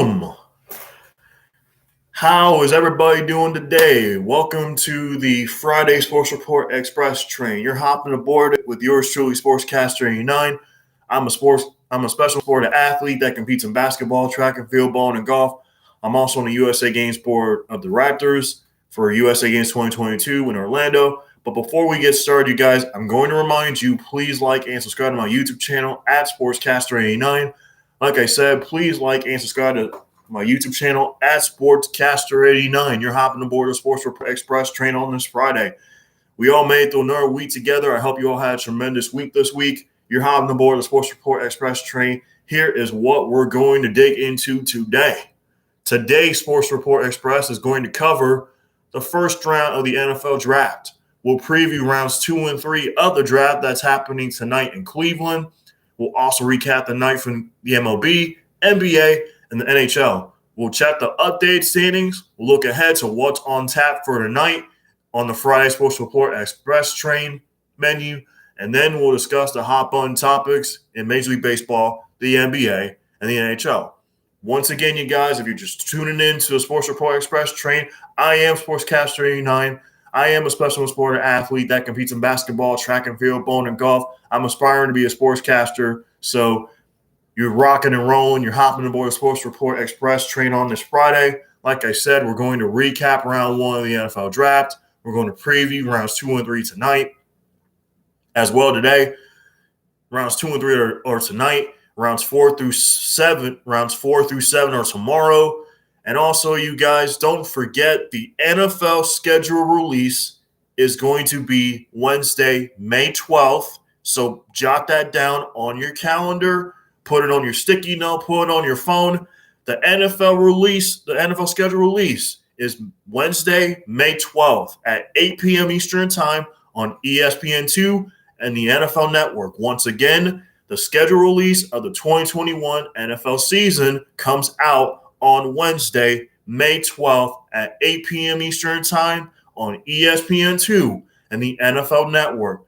Welcome. How is everybody doing today? Welcome to the Friday Sports Report Express train. You're hopping aboard with yours truly, Sportscaster 89. I'm a special sport athlete that competes in basketball, track and field, bowling, and golf. I'm also on the USA Games board of the Raptors for USA Games 2022 in Orlando. But before we get started, you guys, I'm going to remind you, please like and subscribe to my YouTube channel at Sportscaster 89. Like I said, please like and subscribe to my YouTube channel at Sportscaster89. You're hopping aboard the Sports Express train on this Friday. We all made it through another week together. I hope you all had a tremendous week this week. You're hopping aboard the Sports Report Express train. Here is what we're going to dig into today. Today's Sports Report Express is going to cover the first round of the NFL draft. We'll preview rounds 2 and 3 of the draft that's happening tonight in Cleveland. We'll also recap the night from the MLB, NBA, and the NHL. We'll check the updated standings. We'll look ahead to what's on tap for tonight on the Friday Sports Report Express train menu. And then we'll discuss the hot button topics in Major League Baseball, the NBA, and the NHL. Once again, you guys, if you're just tuning in to the Sports Report Express train, I am Sportscaster 89. I am a special sport athlete that competes in basketball, track and field, bowling, and golf. I'm aspiring to be a sportscaster. So you're rocking and rolling. You're hopping aboard the Sports Report Express train on this Friday. Like I said, we're going to recap round 1 of the NFL draft. We're going to preview rounds 2 and 3 tonight as well today. Rounds 2 and 3 are tonight. Rounds 4 through 7 are tomorrow. And also, you guys, don't forget the NFL schedule release is going to be Wednesday, May 12th. So jot that down on your calendar, put it on your sticky note, put it on your phone. The NFL schedule release is Wednesday, May 12th at 8 p.m. Eastern Time on ESPN2 and the NFL Network. Once again, the schedule release of the 2021 NFL season comes out on Wednesday, May 12th at 8 p.m. Eastern Time on ESPN2 and the NFL Network.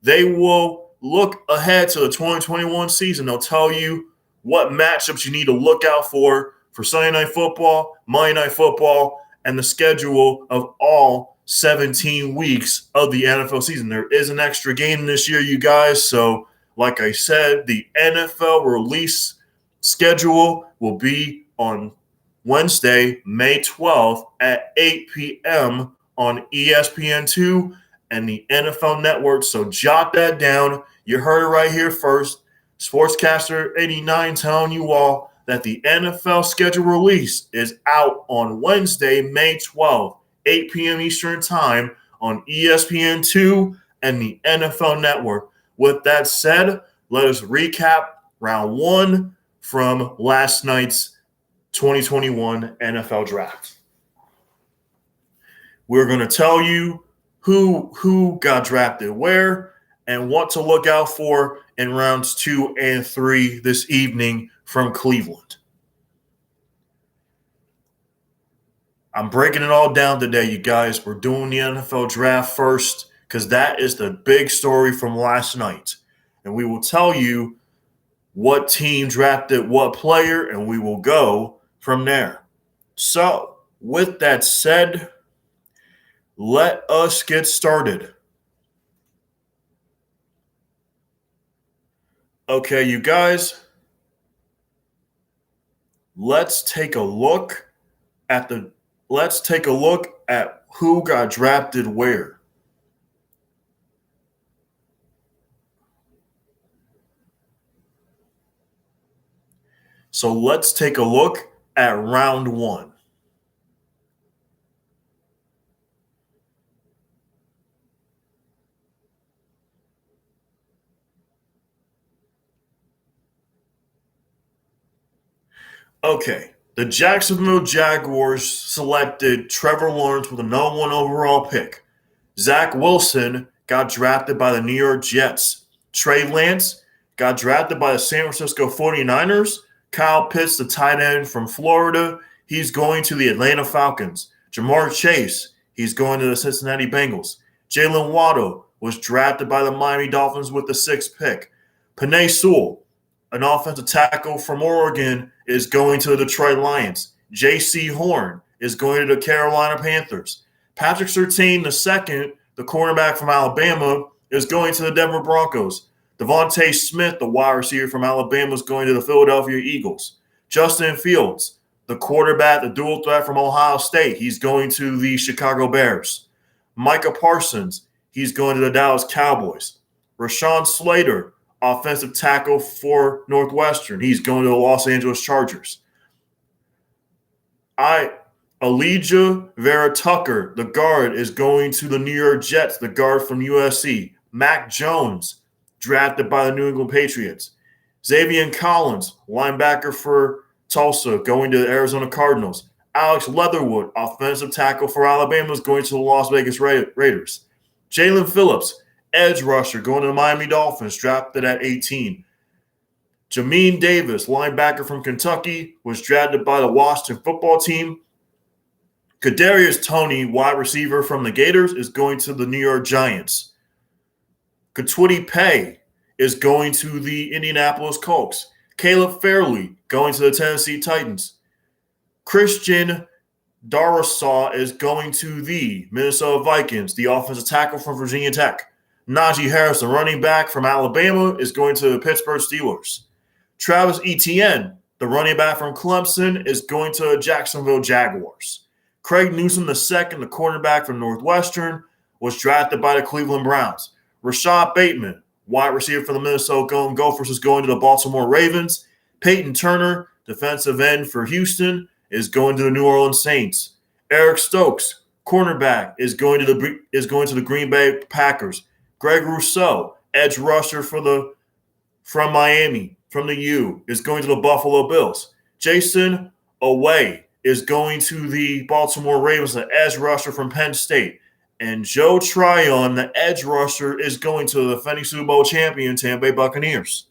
They will look ahead to the 2021 season. They'll tell you what matchups you need to look out for Sunday Night Football, Monday Night Football, and the schedule of all 17 weeks of the NFL season. There is an extra game this year, you guys. So, like I said, the NFL release schedule will be on Wednesday, May 12th at 8 p.m. on ESPN2 and the NFL Network. So jot that down. You heard it right here first. Sportscaster 89 telling you all that the NFL schedule release is out on Wednesday, May 12th, 8 p.m. Eastern Time on ESPN2 and the NFL Network. With that said, let us recap round 1 from last night's 2021 NFL Draft. We're going to tell you who got drafted where and what to look out for in rounds 2 and 3 this evening from Cleveland. I'm breaking it all down today, you guys. We're doing the NFL Draft first because that is the big story from last night. And we will tell you what team drafted what player, and we will go from there. So, with that said, let us get started. Okay, you guys, let's take a look at who got drafted where. So let's take a look at round 1. Okay, the Jacksonville Jaguars selected Trevor Lawrence with a number 1 overall pick. Zach Wilson got drafted by the New York Jets. Trey Lance got drafted by the San Francisco 49ers. Kyle Pitts, the tight end from Florida, he's going to the Atlanta Falcons. Jamar Chase, he's going to the Cincinnati Bengals. Jalen Waddle was drafted by the Miami Dolphins with the 6th pick. Penei Sewell an offensive tackle from Oregon, is going to the Detroit Lions. J.C. Horn is going to the Carolina Panthers. Patrick Surtain II, the cornerback from Alabama, is going to the Denver Broncos. Devontae Smith, the wide receiver from Alabama, is going to the Philadelphia Eagles. Justin Fields, the quarterback, the dual threat from Ohio State, he's going to the Chicago Bears. Micah Parsons, he's going to the Dallas Cowboys. Rashawn Slater, offensive tackle for Northwestern, he's going to the Los Angeles Chargers. Elijah Vera Tucker, the guard, is going to the New York Jets, the guard from USC. Mac Jones, drafted by the New England Patriots. Xavier Collins, linebacker for Tulsa, going to the Arizona Cardinals. Alex Leatherwood, offensive tackle for Alabama, is going to the Las Vegas Raiders. Jalen Phillips, edge rusher, going to the Miami Dolphins, drafted at 18. Jamin Davis, linebacker from Kentucky, was drafted by the Washington football team. Kadarius Toney, wide receiver from the Gators, is going to the New York Giants. Katwiti Pay is going to the Indianapolis Colts. Caleb Fairley going to the Tennessee Titans. Christian Darrisaw is going to the Minnesota Vikings, the offensive tackle from Virginia Tech. Najee Harris, the running back from Alabama, is going to the Pittsburgh Steelers. Travis Etienne, the running back from Clemson, is going to the Jacksonville Jaguars. Craig Newsome II, the cornerback from Northwestern, was drafted by the Cleveland Browns. Rashad Bateman, wide receiver for the Minnesota Golden Gophers, is going to the Baltimore Ravens. Peyton Turner, defensive end for Houston, is going to the New Orleans Saints. Eric Stokes, cornerback, is going to the Green Bay Packers. Greg Rousseau, edge rusher from Miami, from the U, is going to the Buffalo Bills. Jason Away is going to the Baltimore Ravens, the edge rusher from Penn State. And Joe Tryon, the edge rusher, is going to the defending Super Bowl champion Tampa Bay Buccaneers.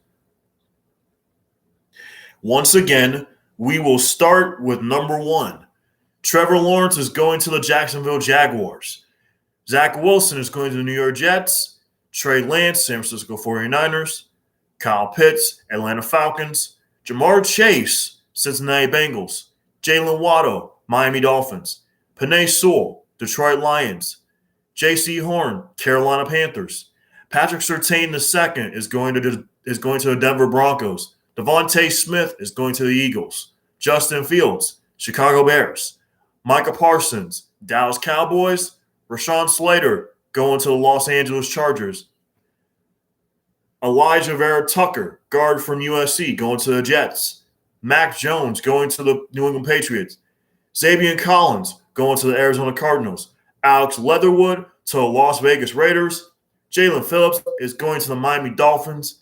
Once again, we will start with number 1. Trevor Lawrence is going to the Jacksonville Jaguars. Zach Wilson is going to the New York Jets. Trey Lance, San Francisco 49ers. Kyle Pitts, Atlanta Falcons. Jamar Chase, Cincinnati Bengals. Jalen Waddle, Miami Dolphins. Penei Sewell, Detroit Lions. J.C. Horn, Carolina Panthers. Patrick Surtain II is going to the Denver Broncos. Devontae Smith is going to the Eagles. Justin Fields, Chicago Bears. Micah Parsons, Dallas Cowboys. Rashawn Slater going to the Los Angeles Chargers. Elijah Vera Tucker, guard from USC, going to the Jets. Mac Jones going to the New England Patriots. Xavier Collins going to the Arizona Cardinals. Alex Leatherwood to the Las Vegas Raiders. Jalen Phillips is going to the Miami Dolphins.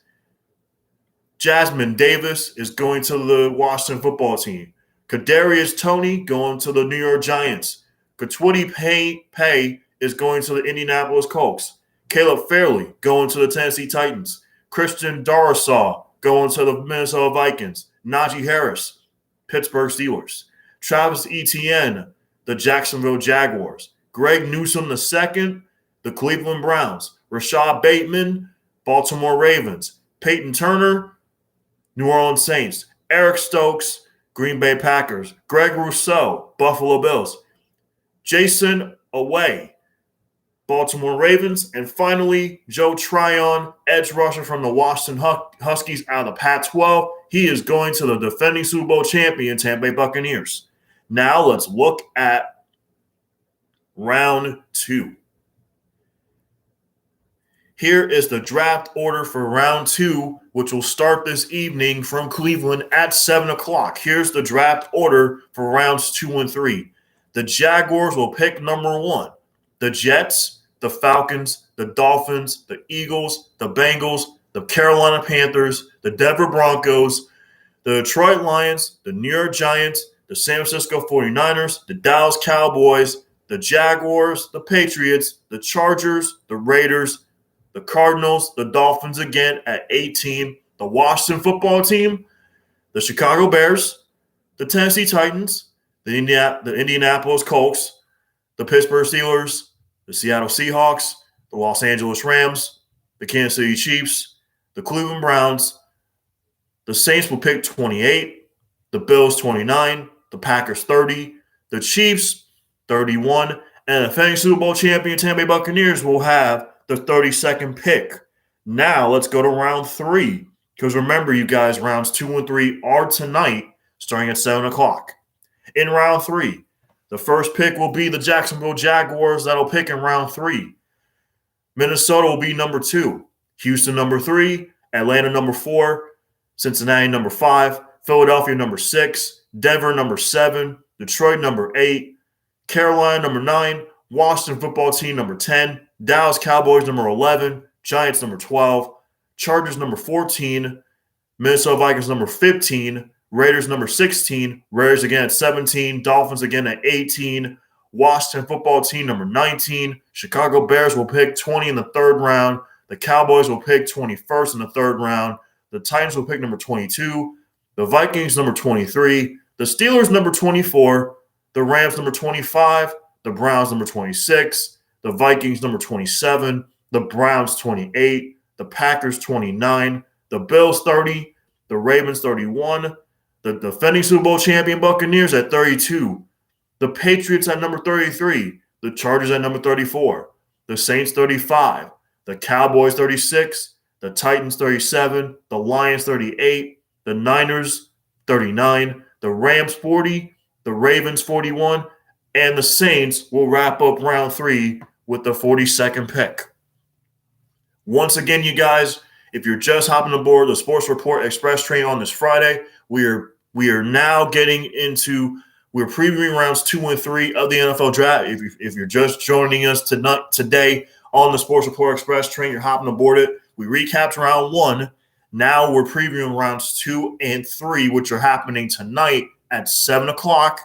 Jasmine Davis is going to the Washington football team. Kadarius Toney going to the New York Giants. Katwiti Pay is going to the Indianapolis Colts. Caleb Fairley going to the Tennessee Titans. Christian Darrisaw going to the Minnesota Vikings. Najee Harris, Pittsburgh Steelers. Travis Etienne, the Jacksonville Jaguars. Greg Newsome II, the Cleveland Browns. Rashad Bateman, Baltimore Ravens. Peyton Turner, New Orleans Saints. Eric Stokes, Green Bay Packers. Greg Rousseau, Buffalo Bills. Jason Away, Baltimore Ravens. And finally, Joe Tryon, edge rusher from the Washington Huskies out of the Pac-12. He is going to the defending Super Bowl champion Tampa Bay Buccaneers. Now let's look at round 2. Here is the draft order for round 2, which will start this evening from Cleveland at 7 o'clock. Here's the draft order for rounds 2 and 3. The Jaguars will pick number 1. The Jets, the Falcons, the Dolphins, the Eagles, the Bengals, the Carolina Panthers, the Denver Broncos, the Detroit Lions, the New York Giants, the San Francisco 49ers, the Dallas Cowboys, the Jaguars, the Patriots, the Chargers, the Raiders, the Cardinals, the Dolphins again at 18, the Washington football team, the Chicago Bears, the Tennessee Titans, the Indianapolis Colts, the Pittsburgh Steelers, the Seattle Seahawks, the Los Angeles Rams, the Kansas City Chiefs, the Cleveland Browns, The Saints will pick 28, the Bills 29, the Packers 30, the Chiefs 31, and the defending Super Bowl champion Tampa Bay Buccaneers will have the 32nd pick. Now let's go to round 3, because remember, you guys, rounds 2 and 3 are tonight, starting at 7 o'clock. In round 3, the first pick will be the Jacksonville Jaguars that'll pick in round 3. Minnesota will be number 2, Houston number 3, Atlanta number 4, Cincinnati number 5, Philadelphia number 6, Denver number 7, Detroit number 8, Carolina number 9, Washington football team number 10, Dallas Cowboys number 11, Giants number 12, Chargers number 14, Minnesota Vikings number 15, Raiders number 16, Raiders again at 17, Dolphins again at 18, Washington football team number 19, Chicago Bears will pick 20 in the third round, the Cowboys will pick 21st in the third round, the Titans will pick number 22, the Vikings number 23, the Steelers number 24, the Rams number 25, the Browns number 26, the Vikings number 27, the Browns 28, the Packers 29, the Bills 30, the Ravens 31, the defending Super Bowl champion Buccaneers at 32, the Patriots at number 33, the Chargers at number 34, the Saints 35, the Cowboys 36, the Titans 37, the Lions 38, the Niners 39, the Rams 40, the Ravens 41, and the Saints will wrap up round 3 with the 42nd pick. Once again, you guys, if you're just hopping aboard the Sports Report Express train on this Friday, we are now getting into we're previewing rounds 2 and 3 of the NFL draft. If you're just joining us today on the Sports Report Express train, you're hopping aboard it. We recapped round 1. Now we're previewing rounds 2 and 3, which are happening tonight at 7 o'clock.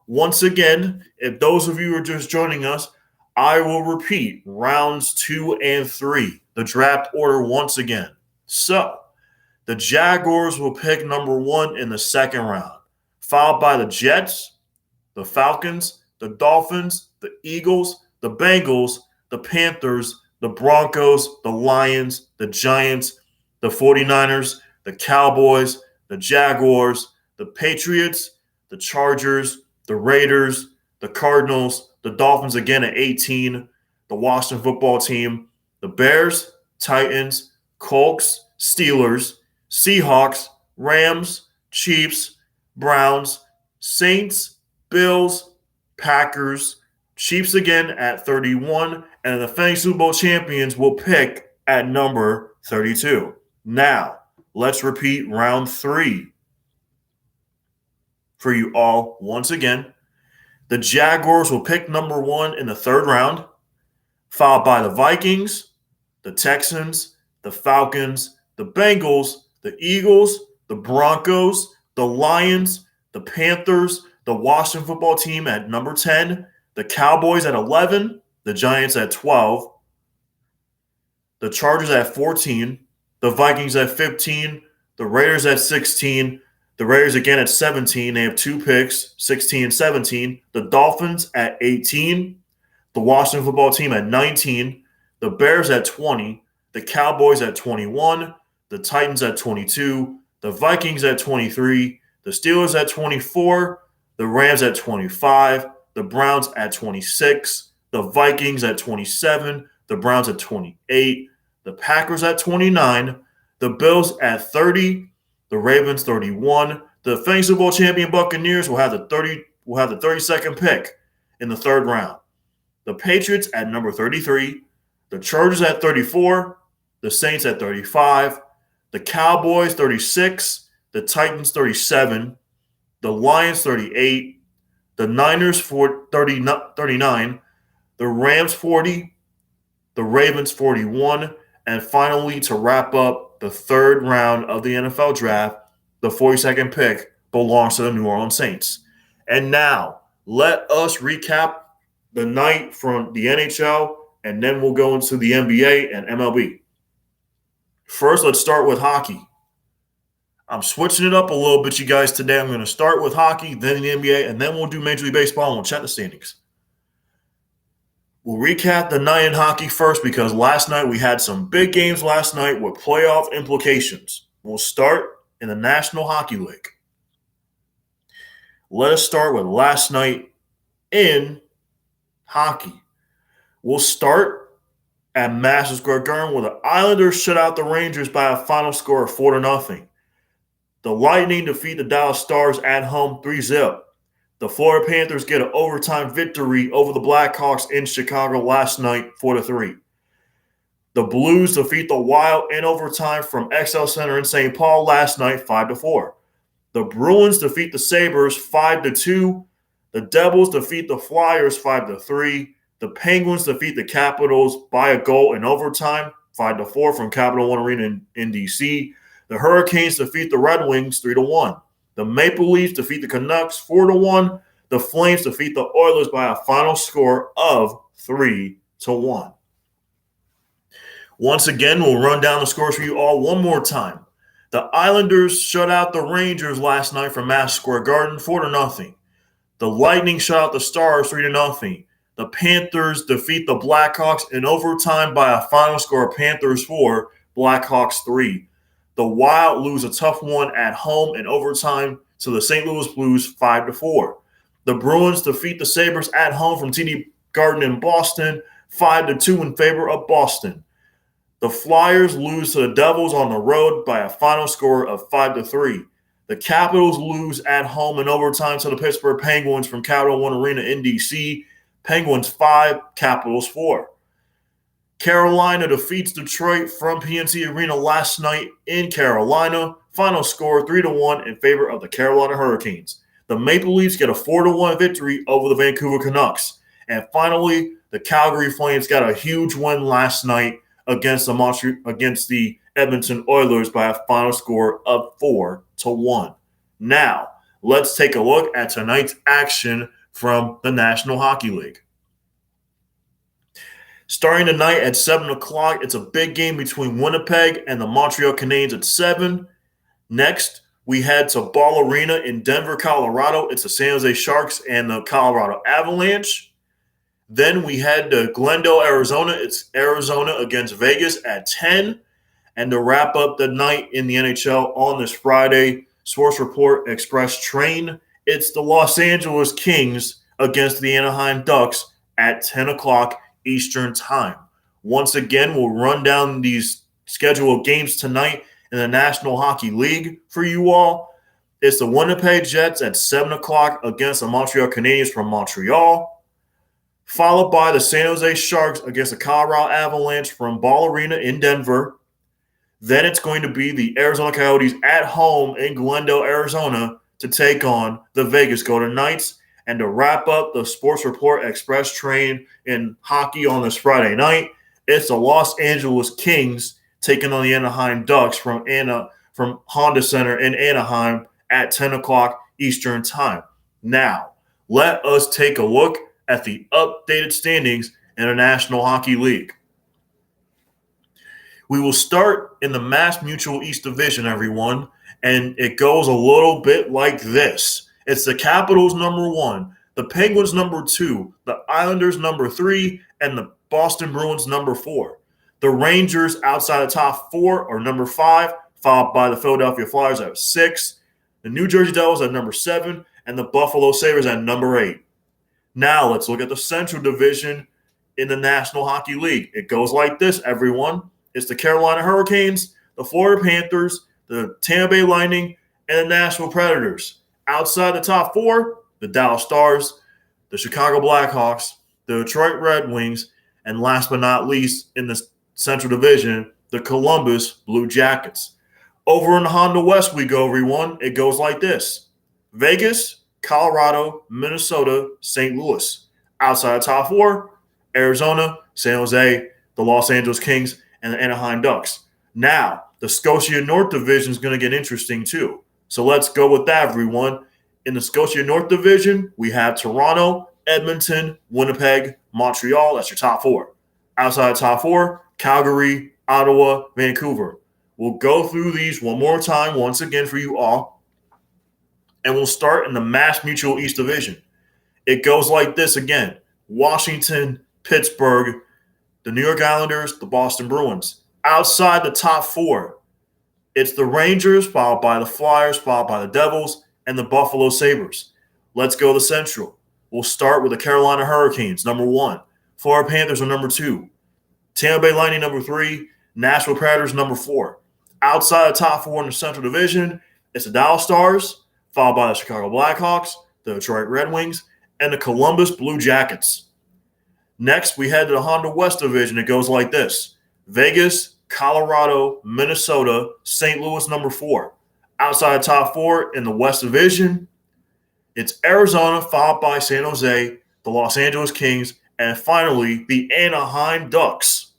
Once again, if those of you are just joining us, I will repeat rounds 2 and 3, the draft order once again. So, the Jaguars will pick number 1 in the second round, followed by the Jets, the Falcons, the Dolphins, the Eagles, the Bengals, the Panthers, the Broncos, the Lions, the Giants, the 49ers, the Cowboys, the Jaguars, the Patriots, the Chargers, the Raiders, the Cardinals, the Dolphins again at 18, the Washington football team, the Bears, Titans, Colts, Steelers, Seahawks, Rams, Chiefs, Browns, Saints, Bills, Packers, Chiefs again at 31, and the defending Super Bowl champions will pick at number 32. Now, let's repeat round 3 for you all once again. The Jaguars will pick number 1 in the third round, followed by the Vikings, the Texans, the Falcons, the Bengals, the Eagles, the Broncos, the Lions, the Panthers, the Washington football team at number 10, the Cowboys at 11, the Giants at 12, the Chargers at 14, the Vikings at 15, the Raiders at 16, the Raiders again at 17. They have 2 picks, 16 and 17. The Dolphins at 18, the Washington football team at 19, the Bears at 20, the Cowboys at 21, the Titans at 22, the Vikings at 23, the Steelers at 24, the Rams at 25, the Browns at 26, the Vikings at 27, the Browns at 28, the Packers at 29, the Bills at 30, the Ravens 31. The defending Super Bowl champion Buccaneers will have the 32nd pick in the third round. The Patriots at number 33, the Chargers at 34, the Saints at 35, the Cowboys 36, the Titans 37, the Lions 38, the Niners 39, the Rams 40, the Ravens 41, and finally, to wrap up the third round of the NFL draft, the 42nd pick belongs to the New Orleans Saints. And now, let us recap the night from the NHL, and then we'll go into the NBA and MLB. First, let's start with hockey. I'm switching it up a little bit, you guys, today. I'm going to start with hockey, then the NBA, and then we'll do Major League Baseball, and we'll check the standings. We'll recap the night in hockey first because last night we had some big games last night with playoff implications. We'll start in the National Hockey League. Let us start with last night in hockey. We'll start at Madison Square Garden where the Islanders shut out the Rangers by a final score of 4-0. The Lightning defeat the Dallas Stars at home 3-0. The Florida Panthers get an overtime victory over the Blackhawks in Chicago last night 4-3. The Blues defeat the Wild in overtime from XL Center in St. Paul last night 5-4. The Bruins defeat the Sabres 5-2. The Devils defeat the Flyers 5-3. The Penguins defeat the Capitals by a goal in overtime 5-4 from Capital One Arena in DC. The Hurricanes defeat the Red Wings 3-1. The Maple Leafs defeat the Canucks 4-1. The Flames defeat the Oilers by a final score of 3-1. Once again, we'll run down the scores for you all one more time. The Islanders shut out the Rangers last night from Madison Square Garden 4-0. The Lightning shut out the Stars 3-0. The Panthers defeat the Blackhawks in overtime by a final score of Panthers 4, Blackhawks 3. The Wild lose a tough one at home in overtime to the St. Louis Blues 5-4. The Bruins defeat the Sabres at home from TD Garden in Boston 5-2 in favor of Boston. The Flyers lose to the Devils on the road by a final score of 5-3. The Capitals lose at home in overtime to the Pittsburgh Penguins from Capital One Arena in DC. Penguins 5, Capitals 4. Carolina defeats Detroit from PNC Arena last night in Carolina. Final score 3-1 in favor of the Carolina Hurricanes. The Maple Leafs get a 4-1 victory over the Vancouver Canucks. And finally, the Calgary Flames got a huge win last night against the Edmonton Oilers by a final score of 4-1. Now, let's take a look at tonight's action from the National Hockey League. Starting tonight at 7 o'clock, it's a big game between Winnipeg and the Montreal Canadiens at 7. Next, we head to Ball Arena in Denver, Colorado. It's the San Jose Sharks and the Colorado Avalanche. Then we head to Glendale, Arizona. It's Arizona against Vegas at 10. And to wrap up the night in the NHL on this Friday, Sports Report Express train, it's the Los Angeles Kings against the Anaheim Ducks at 10 o'clock Eastern Time. Once again, we'll run down these scheduled games tonight in the National Hockey League for you all. It's the Winnipeg Jets at 7 o'clock against the Montreal Canadiens from Montreal, followed by the San Jose Sharks against the Colorado Avalanche from Ball Arena in Denver. Then it's going to be the Arizona Coyotes at home in Glendale, Arizona to take on the Vegas Golden Knights. And to wrap up the Sports Report Express train in hockey on this Friday night, it's the Los Angeles Kings taking on the Anaheim Ducks from Honda Center in Anaheim at 10 o'clock Eastern Time. Now, let us take a look at the updated standings in the National Hockey League. We will start in the Mass Mutual East Division, everyone, and it goes a little bit like this. It's the Capitals number 1, the Penguins number 2, the Islanders number 3, and the Boston Bruins number 4. The Rangers outside the top 4 are number 5, followed by the Philadelphia Flyers at 6, the New Jersey Devils at number 7, and the Buffalo Sabres at number 8. Now let's look at the Central Division in the National Hockey League. It goes like this, everyone. It's the Carolina Hurricanes, the Florida Panthers, the Tampa Bay Lightning, and the Nashville Predators. Outside the top 4, the Dallas Stars, the Chicago Blackhawks, the Detroit Red Wings, and last but not least in the Central Division, the Columbus Blue Jackets. Over in the Honda West we go, everyone. It goes like this. Vegas, Colorado, Minnesota, St. Louis. Outside the top 4, Arizona, San Jose, the Los Angeles Kings, and the Anaheim Ducks. Now, the Scotia North Division is going to get interesting too. So let's go with that, everyone. In the Scotia North Division, we have Toronto, Edmonton, Winnipeg, Montreal. That's your top 4. Outside the top 4, Calgary, Ottawa, Vancouver. We'll go through these one more time once again for you all. And we'll start in the Mass Mutual East Division. It goes like this again. Washington, Pittsburgh, the New York Islanders, the Boston Bruins. Outside the top 4, It's the Rangers, followed by the Flyers, followed by the Devils, and the Buffalo Sabres. Let's go to Central. We'll start with the Carolina Hurricanes, number 1. Florida Panthers are number 2. Tampa Bay Lightning, number 3. Nashville Predators, number 4. Outside the top 4 in the Central Division, it's the Dallas Stars, followed by the Chicago Blackhawks, the Detroit Red Wings, and the Columbus Blue Jackets. Next, we head to the Honda West Division. It goes like this: Vegas, Colorado, Minnesota, St. Louis, number 4. Outside the top 4 in the West Division, it's Arizona, followed by San Jose, the Los Angeles Kings, and finally, the Anaheim Ducks.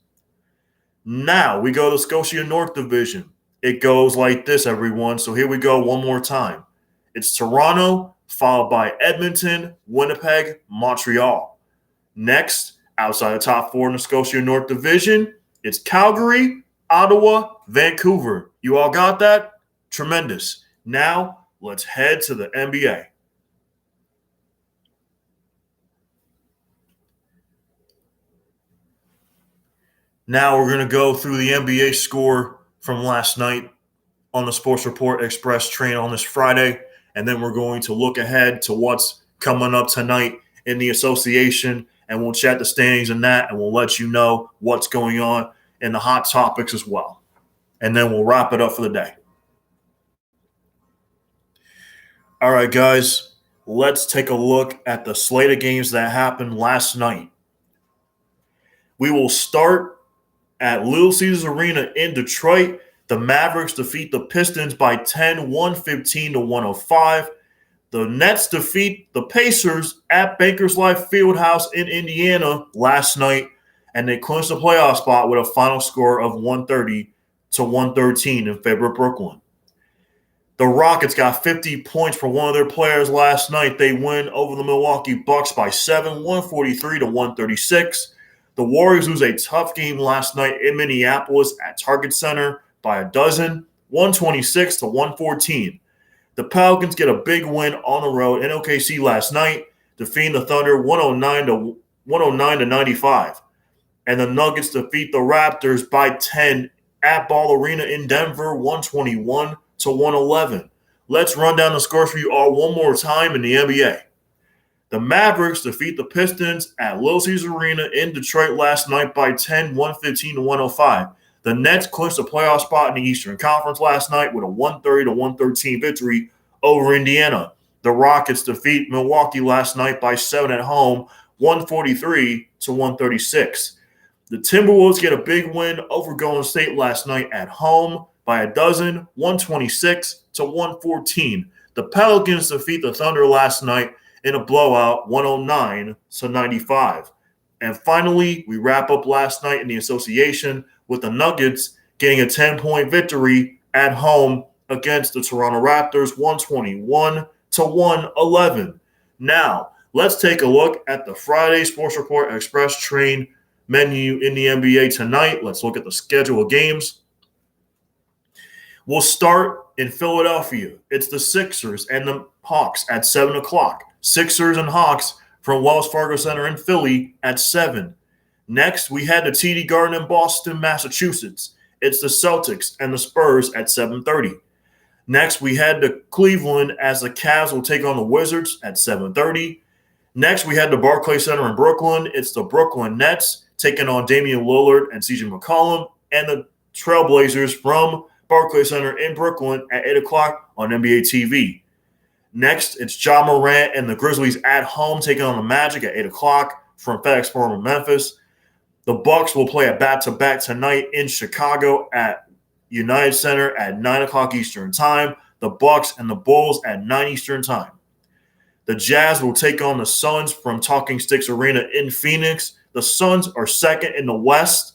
Now, we go to Scotia North Division. It goes like this, everyone. So here we go one more time. It's Toronto, followed by Edmonton, Winnipeg, Montreal. Next, outside the top 4 in the Scotia North Division, it's Calgary, Ottawa, Vancouver. You all got that? Tremendous. Now, let's head to the NBA. Now we're going to go through the NBA score from last night on the Sports Report Express train on this Friday, and then we're going to look ahead to what's coming up tonight in the association, and we'll chat the standings and that, and we'll let you know what's going on in the hot topics as well. And then we'll wrap it up for the day. All right, guys, let's take a look at the slate of games that happened last night. We will start at Little Caesars Arena in Detroit. The Mavericks defeat the Pistons by 10, 115-105. The Nets defeat the Pacers at Bankers Life Fieldhouse in Indiana last night, and they clinched the playoff spot with a final score of 130-113 in favor of Brooklyn. The Rockets got 50 points from one of their players last night. They win over the Milwaukee Bucks by 7, 143-136. The Warriors lose a tough game last night in Minneapolis at Target Center by 12, 126-114. The Pelicans get a big win on the road in OKC last night, defeating the Thunder 109-95. And the Nuggets defeat the Raptors by 10 at Ball Arena in Denver, 121-111. Let's run down the scores for you all one more time in the NBA. The Mavericks defeat the Pistons at Little Caesars Arena in Detroit last night by 10, 115-105. The Nets clinched a playoff spot in the Eastern Conference last night with a 130-113 victory over Indiana. The Rockets defeat Milwaukee last night by 7 at home, 143-136. The Timberwolves get a big win over Golden State last night at home by 12, 126-114. The Pelicans defeat the Thunder last night in a blowout, 109-95. And finally, we wrap up last night in the association with the Nuggets getting a 10-point victory at home against the Toronto Raptors, 121-111. Now, let's take a look at the Friday Sports Report Express train menu in the NBA tonight. Let's look at the schedule of games. We'll start in Philadelphia. It's the Sixers and the Hawks at 7 o'clock. Sixers and Hawks from Wells Fargo Center in Philly at 7. Next, we head to TD Garden in Boston, Massachusetts. It's the Celtics and the Spurs at 7:30. Next, we head to Cleveland as the Cavs will take on the Wizards at 7:30. Next, we head to Barclays Center in Brooklyn. It's the Brooklyn Nets taking on Damian Lillard and CJ McCollum, and the Trailblazers from Barclays Center in Brooklyn at 8 o'clock on NBA TV. Next, it's Ja Morant and the Grizzlies at home taking on the Magic at 8 o'clock from FedEx Forum in Memphis. The Bucks will play a back-to-back tonight in Chicago at United Center at 9 o'clock Eastern Time. The Bucks and the Bulls at 9 Eastern Time. The Jazz will take on the Suns from Talking Sticks Arena in Phoenix. The Suns are second in the West,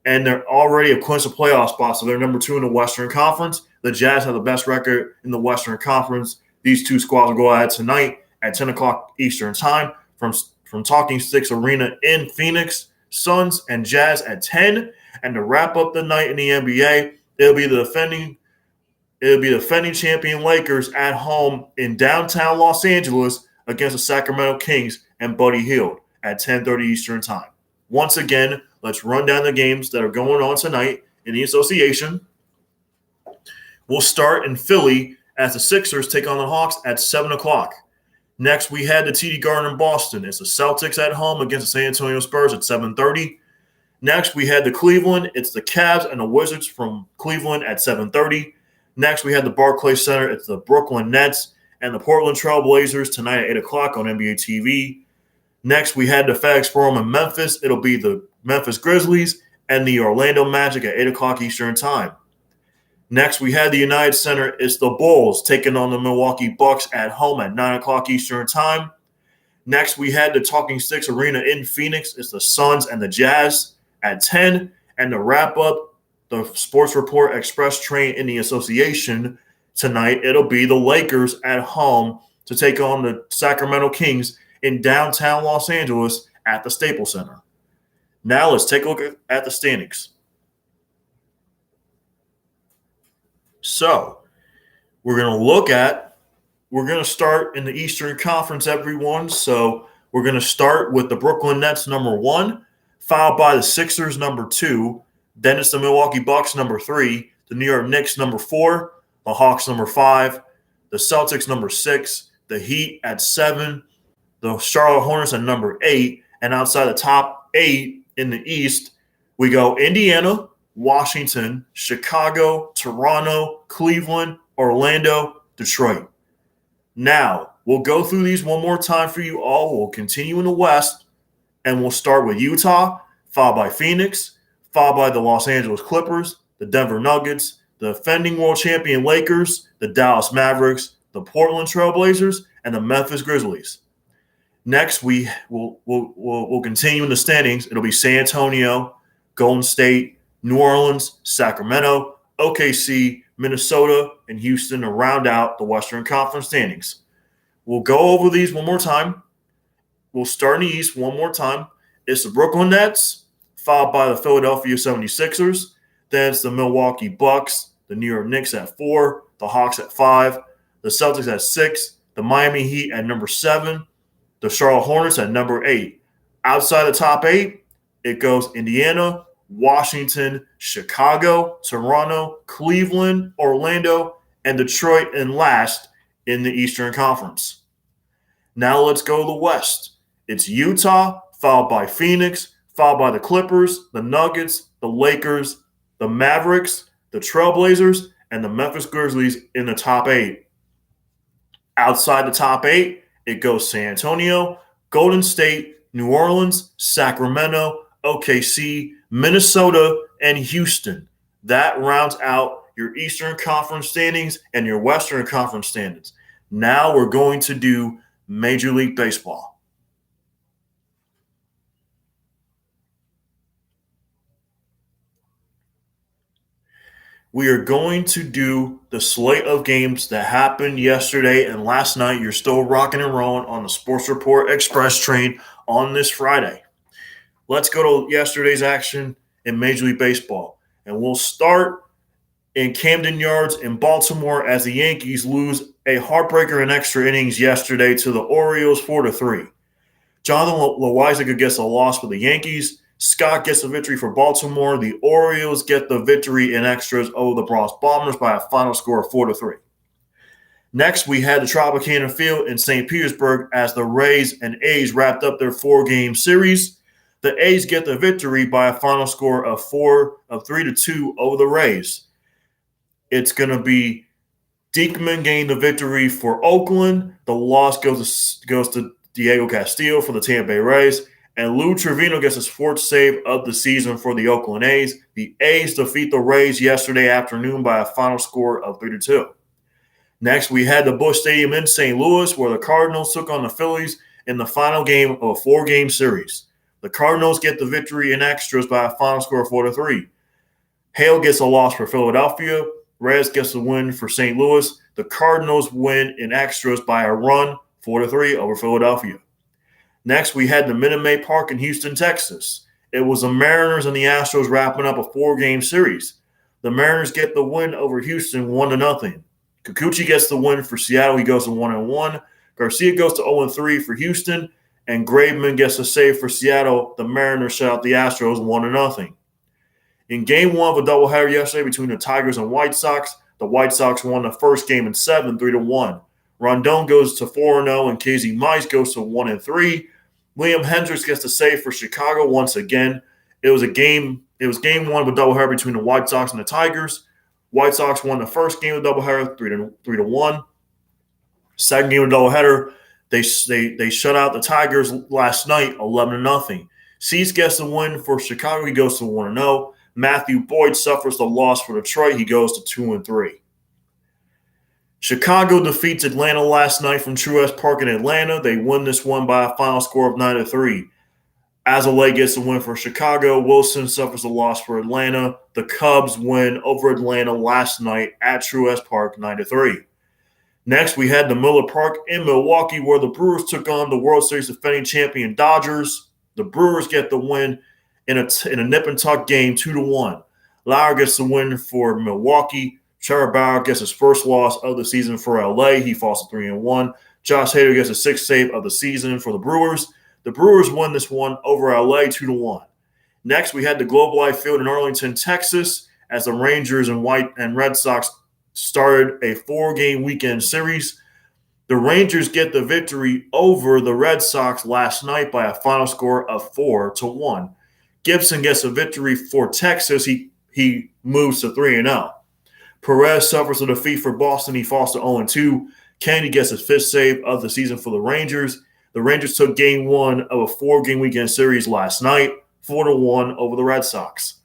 and they're already a clinched a playoff spot, so they're number 2 in the Western Conference. The Jazz have the best record in the Western Conference. These two squads will go ahead tonight at 10 o'clock Eastern Time from Talking Sticks Arena in Phoenix. Suns and Jazz at 10. And to wrap up the night in the NBA, it'll be the defending champion Lakers at home in downtown Los Angeles against the Sacramento Kings and Buddy Hield at 10:30 Eastern Time. Once again, let's run down the games that are going on tonight in the association. We'll start in Philly as the Sixers take on the Hawks at 7 o'clock. Next, we had the TD Garden in Boston. It's the Celtics at home against the San Antonio Spurs at 7:30. Next, we had the Cleveland. It's the Cavs and the Wizards from Cleveland at 7:30. Next, we had the Barclays Center. It's the Brooklyn Nets and the Portland Trail Blazers tonight at 8 o'clock on NBA TV. Next, we had the FedEx Forum in Memphis. It'll be the Memphis Grizzlies and the Orlando Magic at 8 o'clock Eastern Time. Next, we had the United Center. It's the Bulls taking on the Milwaukee Bucks at home at 9 o'clock Eastern Time. Next, we had the Talking Sticks Arena in Phoenix. It's the Suns and the Jazz at 10. And to wrap up the Sports Report Express train in the association tonight, it'll be the Lakers at home to take on the Sacramento Kings in downtown Los Angeles at the Staples Center. Now let's take a look at the standings. So we're going to start in the Eastern Conference, everyone. So we're going to start with the Brooklyn Nets, number 1, followed by the Sixers, number 2. Then it's the Milwaukee Bucks, number 3, the New York Knicks, number 4, the Hawks, number 5, the Celtics, number 6, the Heat at 7, the Charlotte Hornets at number 8. And outside the top 8 in the East, we go Indiana, Washington, Chicago, Toronto, Cleveland, Orlando, Detroit. Now, we'll go through these one more time for you all. We'll continue in the West, and we'll start with Utah, followed by Phoenix, followed by the Los Angeles Clippers, the Denver Nuggets, the defending world champion Lakers, the Dallas Mavericks, the Portland Trail Blazers, and the Memphis Grizzlies. Next, we'll continue in the standings. It'll be San Antonio, Golden State, New Orleans, Sacramento, OKC, Minnesota, and Houston to round out the Western Conference standings. We'll go over these one more time. We'll start in the East one more time. It's the Brooklyn Nets, followed by the Philadelphia 76ers. Then it's the Milwaukee Bucks, the New York Knicks at 4, the Hawks at 5, the Celtics at 6, the Miami Heat at number 7, the Charlotte Hornets at number 8. Outside the top 8, it goes Indiana, Washington, Chicago, Toronto, Cleveland, Orlando, and Detroit in last in the Eastern Conference. Now let's go to the West. It's Utah, followed by Phoenix, followed by the Clippers, the Nuggets, the Lakers, the Mavericks, the Trailblazers, and the Memphis Grizzlies in the top 8. Outside the top 8, it goes San Antonio, Golden State, New Orleans, Sacramento, OKC, Minnesota, and Houston. That rounds out your Eastern Conference standings and your Western Conference standings. Now we're going to do Major League Baseball. We are going to do the slate of games that happened yesterday and last night. You're still rocking and rolling on the Sports Report Express train on this Friday. Let's go to yesterday's action in Major League Baseball. And we'll start in Camden Yards in Baltimore as the Yankees lose a heartbreaker in extra innings yesterday to the Orioles 4-3. Jonathan Loáisiga gets a loss for the Yankees. Scott gets a victory for Baltimore. The Orioles get the victory in extras over the Bronx Bombers by a final score of 4-3. Next, we had the Tropicana Field in St. Petersburg as the Rays and A's wrapped up their 4-game series. The A's get the victory by a final score of 3-2 over the Rays. It's going to be Diekman getting the victory for Oakland. The loss goes to Diego Castillo for the Tampa Bay Rays. And Lou Trevino gets his 4th save of the season for the Oakland A's. The A's defeat the Rays yesterday afternoon by a final score of 3-2. Next, we had the Busch Stadium in St. Louis where the Cardinals took on the Phillies in the final game of a 4-game series. The Cardinals get the victory in extras by a final score of 4-3. Hale gets a loss for Philadelphia. Reds gets the win for St. Louis. The Cardinals win in extras by a run, 4-3 over Philadelphia. Next, we had the Minute Maid Park in Houston, Texas. It was the Mariners and the Astros wrapping up a 4-game series. The Mariners get the win over Houston 1-0. Kikuchi gets the win for Seattle. He goes to 1-1. Garcia goes to 0-3 for Houston. And Graveman gets a save for Seattle. The Mariners shut out the Astros 1-0. In Game 1 of a doubleheader yesterday between the Tigers and White Sox, The White Sox won the first game in 7, 3-1. Rondon goes to 4-0, and Casey Mize goes to 1-3. Liam Hendricks gets the save for Chicago once again. It was game one of a doubleheader between the White Sox and the Tigers. White Sox won the first game of the doubleheader 3-1. Second game of the doubleheader, they shut out the Tigers last night 11-0. Cease gets the win for Chicago. He goes to 1-0. Matthew Boyd suffers the loss for Detroit. He goes to 2-3. Chicago defeats Atlanta last night from Truist Park in Atlanta. They win this one by a final score of 9-3. Azalea gets the win for Chicago. Wilson suffers a loss for Atlanta. The Cubs win over Atlanta last night at Truist Park 9-3. Next, we had the Miller Park in Milwaukee, where the Brewers took on the World Series defending champion Dodgers. The Brewers get the win in a nip and tuck game 2-1. Lauer gets the win for Milwaukee. Trevor Bauer gets his first loss of the season for LA. He falls to 3-1. Josh Hader gets his sixth save of the season for the Brewers. The Brewers won this one over LA 2-1. Next, we had the Globe Life Field in Arlington, Texas, as the Rangers and Red Sox started a 4-game weekend series. The Rangers get the victory over the Red Sox last night by a final score of 4-1. Gibson gets a victory for Texas. He moves to 3-0. Perez suffers a defeat for Boston. He falls to 0-2. Kennedy gets his fifth save of the season for the Rangers. The Rangers took game one of a 4-game weekend series last night, 4-1 over the Red Sox.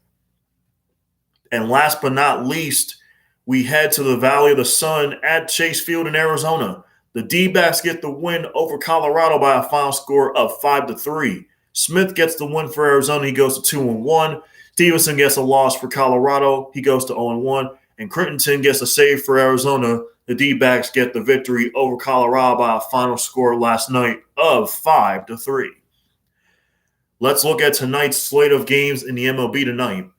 And last but not least, we head to the Valley of the Sun at Chase Field in Arizona. The D-backs get the win over Colorado by a final score of 5-3. Smith gets the win for Arizona. He goes to 2-1. Stevenson gets a loss for Colorado. He goes to 0-1. And Crittenton gets a save for Arizona. The D-backs get the victory over Colorado by a final score last night of 5-3. Let's look at tonight's slate of games in the MLB tonight.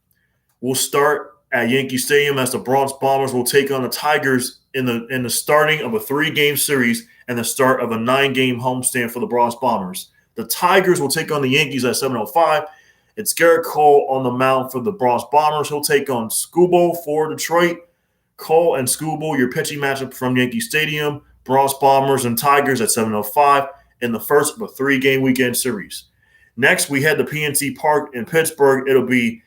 We'll start at Yankee Stadium as the Bronx Bombers will take on the Tigers in the starting of a 3-game series and the start of a 9-game homestand for the Bronx Bombers. The Tigers will take on the Yankees at 7:05. It's Garrett Cole on the mound for the Bronx Bombers. He'll take on Skubal for Detroit. Cole and Skubal, your pitching matchup from Yankee Stadium. Bronx Bombers and Tigers at 7:05 in the first of a 3-game weekend series. Next, we head to PNC Park in Pittsburgh. It'll be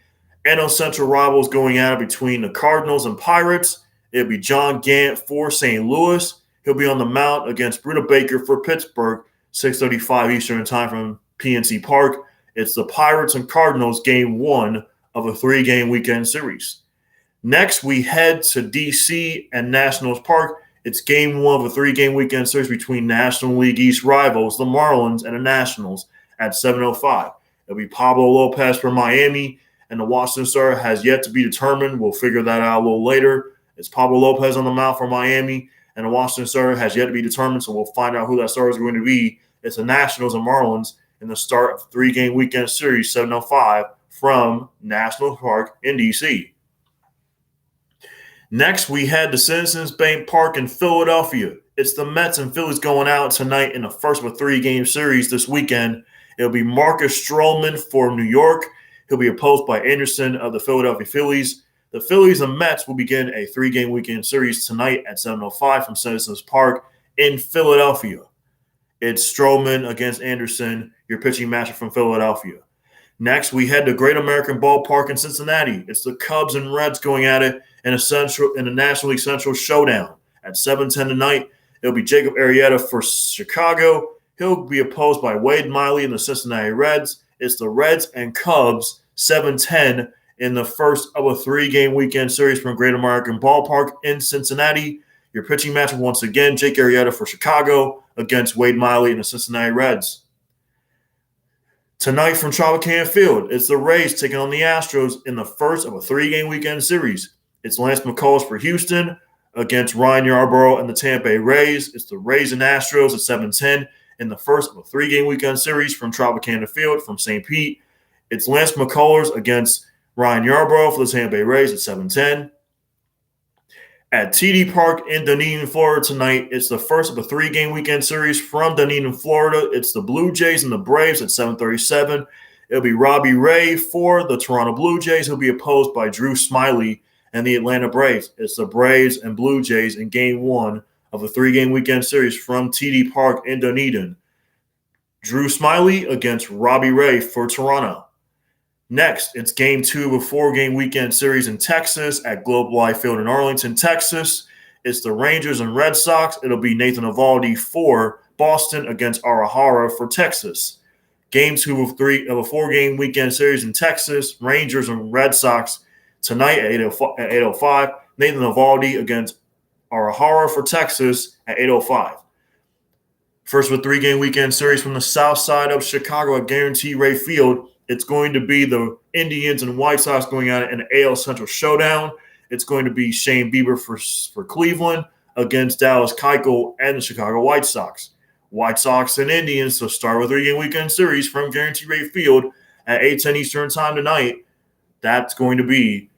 NL Central rivals going at it between the Cardinals and Pirates. It'll be John Gant for St. Louis. He'll be on the mound against Bruno Baker for Pittsburgh, 6:35 Eastern time from PNC Park. It's the Pirates and Cardinals game one of a 3-game weekend series. Next, we head to D.C. and Nationals Park. It's game one of a 3-game weekend series between National League East rivals, the Marlins and the Nationals, at 7:05. It'll be Pablo Lopez for Miami, and the Washington Star has yet to be determined. We'll figure that out a little later. It's Pablo Lopez on the mound for Miami, and the Washington Star has yet to be determined, so we'll find out who that star is going to be. It's the Nationals and Marlins in the start of 3-game weekend series, 7:05 from National Park in D.C. Next, we head to Citizens Bank Park in Philadelphia. It's the Mets and Phillies going out tonight in the first of a 3-game series this weekend. It'll be Marcus Stroman for New York. He'll be opposed by Anderson of the Philadelphia Phillies. The Phillies and Mets will begin a 3-game weekend series tonight at 7:05 from Citizens Park in Philadelphia. It's Stroman against Anderson, your pitching matchup from Philadelphia. Next, we head to Great American Ballpark in Cincinnati. It's the Cubs and Reds going at it in a National League Central showdown. At 7:10 tonight, it'll be Jacob Arrieta for Chicago. He'll be opposed by Wade Miley and the Cincinnati Reds. It's the Reds and Cubs, 7:10 in the first of a 3-game weekend series from Great American Ballpark in Cincinnati. Your pitching matchup once again, Jake Arrieta for Chicago against Wade Miley and the Cincinnati Reds. Tonight from Tropicana Field, it's the Rays taking on the Astros in the first of a 3-game weekend series. It's Lance McCullers for Houston against Ryan Yarbrough and the Tampa Bay Rays. It's the Rays and Astros at 7:10 in the first of a 3-game weekend series from Tropicana Field from St. Pete. It's Lance McCullers against Ryan Yarbrough for the Tampa Bay Rays at 7:10. At TD Park in Dunedin, Florida tonight, it's the first of a 3-game weekend series from Dunedin, Florida. It's the Blue Jays and the Braves at 7:37. It'll be Robbie Ray for the Toronto Blue Jays. He'll be opposed by Drew Smyly and the Atlanta Braves. It's the Braves and Blue Jays in Game 1 of a 3-game weekend series from TD Park in Dunedin. Drew Smyly against Robbie Ray for Toronto. Next, it's Game 2 of a 4-game weekend series in Texas at Globe Life Field in Arlington, Texas. It's the Rangers and Red Sox. It'll be Nathan Eovaldi for Boston against Arihara for Texas. Game 2 of a 4-game weekend series in Texas, Rangers and Red Sox tonight at 8:05. Nathan Eovaldi against Arihara for Texas at 8:05. First of a 3-game weekend series from the south side of Chicago at Guaranteed Rate Field. It's going to be the Indians and White Sox going at it in the AL Central Showdown. It's going to be Shane Bieber for Cleveland against Dallas Keuchel and the Chicago White Sox. White Sox and Indians to start with a 3-game weekend series from Guaranteed Rate Field at 8:10 Eastern Time tonight. That's going to be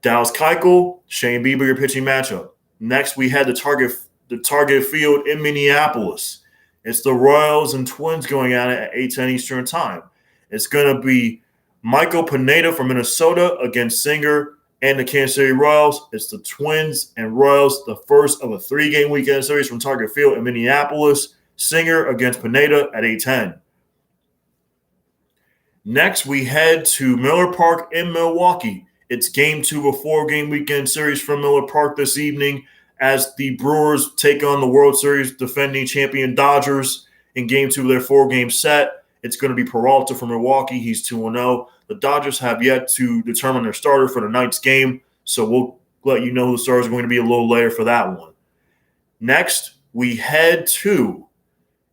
Dallas Keuchel, Shane Bieber, your pitching matchup. Next, we had the Target Field in Minneapolis. It's the Royals and Twins going at it at 8:10 Eastern Time. It's going to be Michael Pineda from Minnesota against Singer and the Kansas City Royals. It's the Twins and Royals, the first of a 3-game weekend series from Target Field in Minneapolis. Singer against Pineda at 8:10. Next, we head to Miller Park in Milwaukee. It's Game 2 of a 4-game weekend series from Miller Park this evening as the Brewers take on the World Series defending champion Dodgers in Game 2 of their 4-game set. It's going to be Peralta from Milwaukee. He's 2-0. The Dodgers have yet to determine their starter for tonight's game, so we'll let you know who the starter is going to be a little later for that one. Next, we head to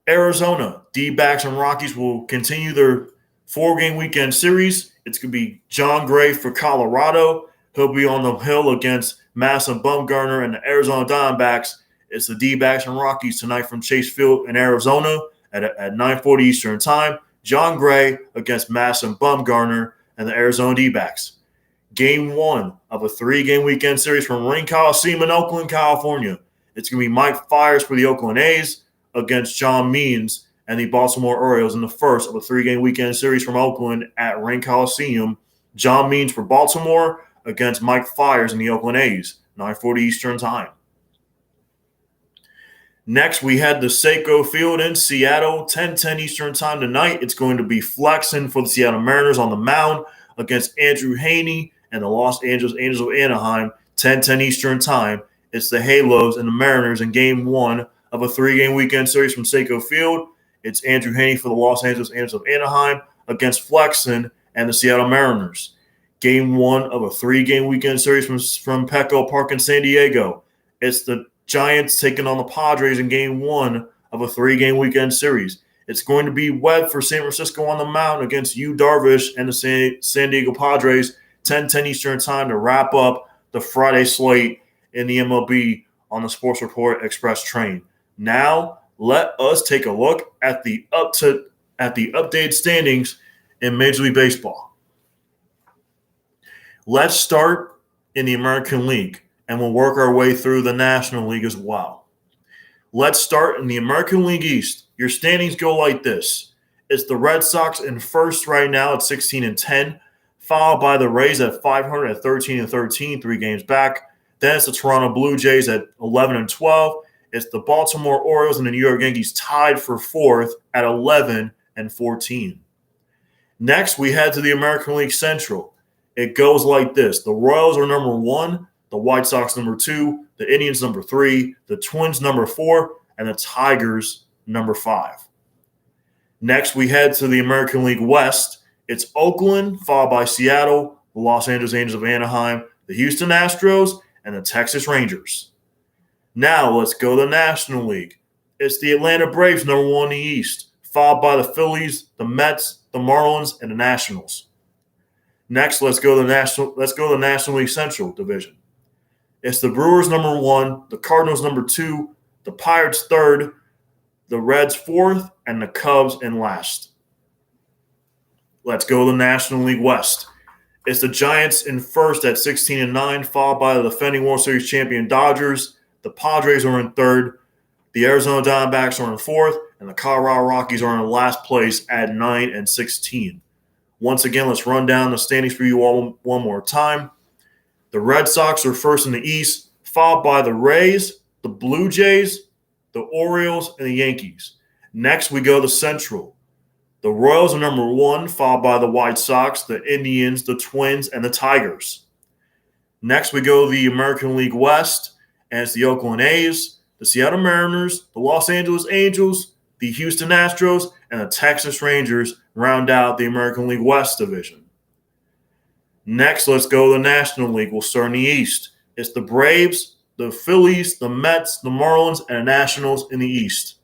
Arizona. D-backs and Rockies will continue their 4-game weekend series. It's going to be John Gray for Colorado. He'll be on the hill against Madison Bumgarner and the Arizona Diamondbacks. It's the D-backs and Rockies tonight from Chase Field in Arizona at 9:40 Eastern Time. John Gray against Madison Bumgarner and the Arizona D-backs. Game 1 of a 3-game weekend series from Ring Coliseum in Oakland, California. It's going to be Mike Fiers for the Oakland A's against John Means and the Baltimore Orioles in the first of a 3-game weekend series from Oakland at Ring Coliseum. John Means for Baltimore against Mike Fiers and the Oakland A's, 9:40 Eastern Time. Next, we had the Seiko Field in Seattle, 10:10 Eastern Time tonight. It's going to be Flexen for the Seattle Mariners on the mound against Andrew Haney and the Los Angeles Angels of Anaheim, 10:10 Eastern Time. It's the Halos and the Mariners in Game 1 of a 3-game weekend series from Seiko Field. It's Andrew Haney for the Los Angeles Angels of Anaheim against Flexen and the Seattle Mariners. Game 1 of a 3-game weekend series from Petco Park in San Diego. It's the Giants taking on the Padres in Game 1 of a 3-game weekend series. It's going to be Webb for San Francisco on the mound against Yu Darvish and the San Diego Padres, 10:10 Eastern Time to wrap up the Friday slate in the MLB on the Sports Report Express train. Now, let us take a look at the updated standings in Major League Baseball. Let's start in the American League, and we'll work our way through the National League as well. Let's start in the American League East. Your standings go like this. It's the Red Sox in first right now at 16-10, followed by the Rays at 500 at 13-13, 3 games back. Then it's the Toronto Blue Jays at 11-12. It's the Baltimore Orioles and the New York Yankees tied for fourth at 11-14. Next, we head to the American League Central. It goes like this. The Royals are number 1, the White Sox number 2, the Indians number 3, the Twins number 4, and the Tigers number 5. Next, we head to the American League West. It's Oakland, followed by Seattle, the Los Angeles Angels of Anaheim, the Houston Astros, and the Texas Rangers. Now, let's go to the National League. It's the Atlanta Braves, number 1 in the East, followed by the Phillies, the Mets, the Marlins, and the Nationals. Next, let's go to the National League Central Division. It's the Brewers, number 1, the Cardinals, number 2, the Pirates, 3rd, the Reds, 4th, and the Cubs in last. Let's go to the National League West. It's the Giants in first at 16-9, followed by the defending World Series champion Dodgers. The Padres are in 3rd. The Arizona Diamondbacks are in 4th, and the Colorado Rockies are in last place at 9-16. Once again, let's run down the standings for you all one more time. The Red Sox are first in the East, followed by the Rays, the Blue Jays, the Orioles, and the Yankees. Next, we go to Central. The Royals are number 1, followed by the White Sox, the Indians, the Twins, and the Tigers. Next, we go to the American League West, and it's the Oakland A's, the Seattle Mariners, the Los Angeles Angels, the Houston Astros, and the Texas Rangers round out the American League West division. Next, let's go to the National League. We'll start in the East. It's the Braves, the Phillies, the Mets, the Marlins, and the Nationals in the East.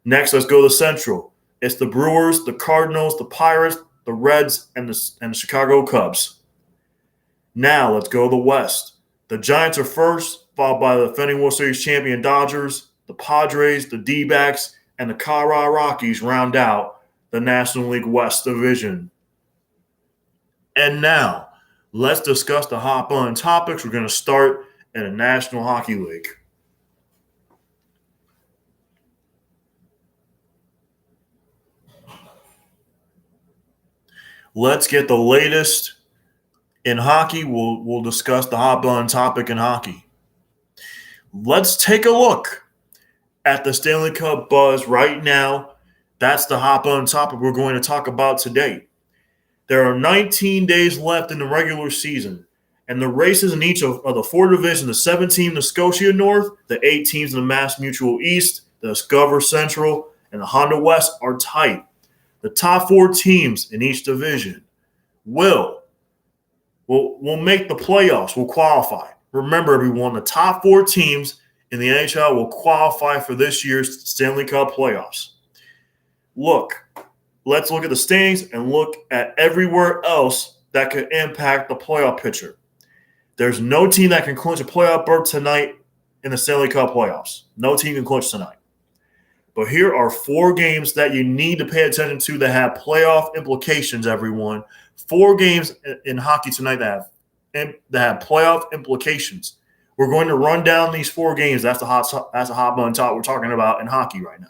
Next, let's go to the Central. It's the Brewers, the Cardinals, the Pirates, the Reds, and the Chicago Cubs. Now, let's go to the West. The Giants are first, followed by the defending World Series champion Dodgers, the Padres, the D-backs, and the Colorado Rockies round out the National League West division. And now, let's discuss the hot button topics. We're going to start in the National Hockey League. Let's get the latest in hockey. We'll discuss the hot button topic in hockey. Let's take a look at the Stanley Cup buzz right now. That's the hot button topic we're going to talk about today. There are 19 days left in the regular season, and the races in each of the 4 divisions, the 7 teams in the Scotia North, the 8 teams in the Mass Mutual East, the Discover Central, and the Honda West are tight. The top 4 teams in each division will make the playoffs, will qualify. Remember, everyone, the top 4 teams in the NHL will qualify for this year's Stanley Cup playoffs. Let's look at the standings and look at everywhere else that could impact the playoff picture. There's no team that can clinch a playoff berth tonight in the Stanley Cup playoffs. No team can clinch tonight. But here are 4 games that you need to pay attention to that have playoff implications, everyone. 4 games in hockey tonight that have playoff implications. We're going to run down these 4 games. That's a hot button top we're talking about in hockey right now.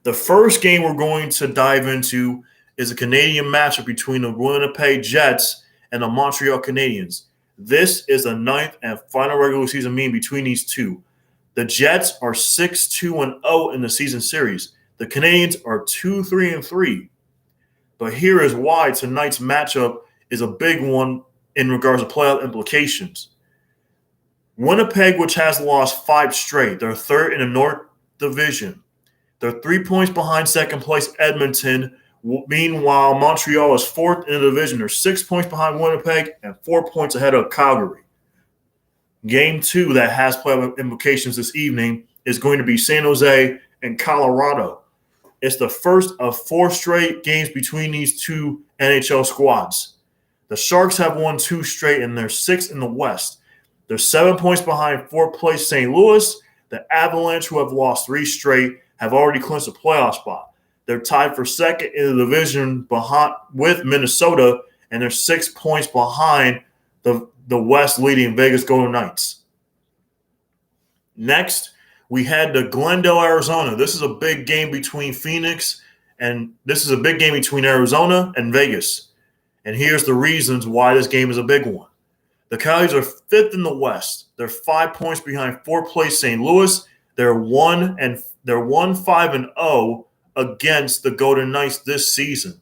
The first game we're going to dive into is a Canadian matchup between the Winnipeg Jets and the Montreal Canadiens. This is the 9th and final regular season meeting between these two. The Jets are 6-2-0 in the season series. The Canadiens are 2-3-3. But here is why tonight's matchup is a big one in regards to playoff implications. Winnipeg, which has lost 5 straight, they're 3rd in the North Division. They're 3 points behind second place Edmonton. Meanwhile, Montreal is 4th in the division. They're 6 points behind Winnipeg and 4 points ahead of Calgary. Game 2 that has playoff implications this evening is going to be San Jose and Colorado. It's the first of 4 straight games between these 2 NHL squads. The Sharks have won 2 straight, and they're 6th in the West. They're 7 points behind 4th place St. Louis. The Avalanche, who have lost 3 straight, have already clinched a playoff spot. They're tied for 2nd in the division with Minnesota, and they're 6 points behind the West leading Vegas Golden Knights. Next, we head to Glendale, Arizona. This is a big game between Phoenix, and this is a big game between Arizona and Vegas. And here's the reasons why this game is a big one. The Coyotes are 5th in the West. They're 5 points behind 4th place St. Louis. They're 1-5-0 against the Golden Knights this season.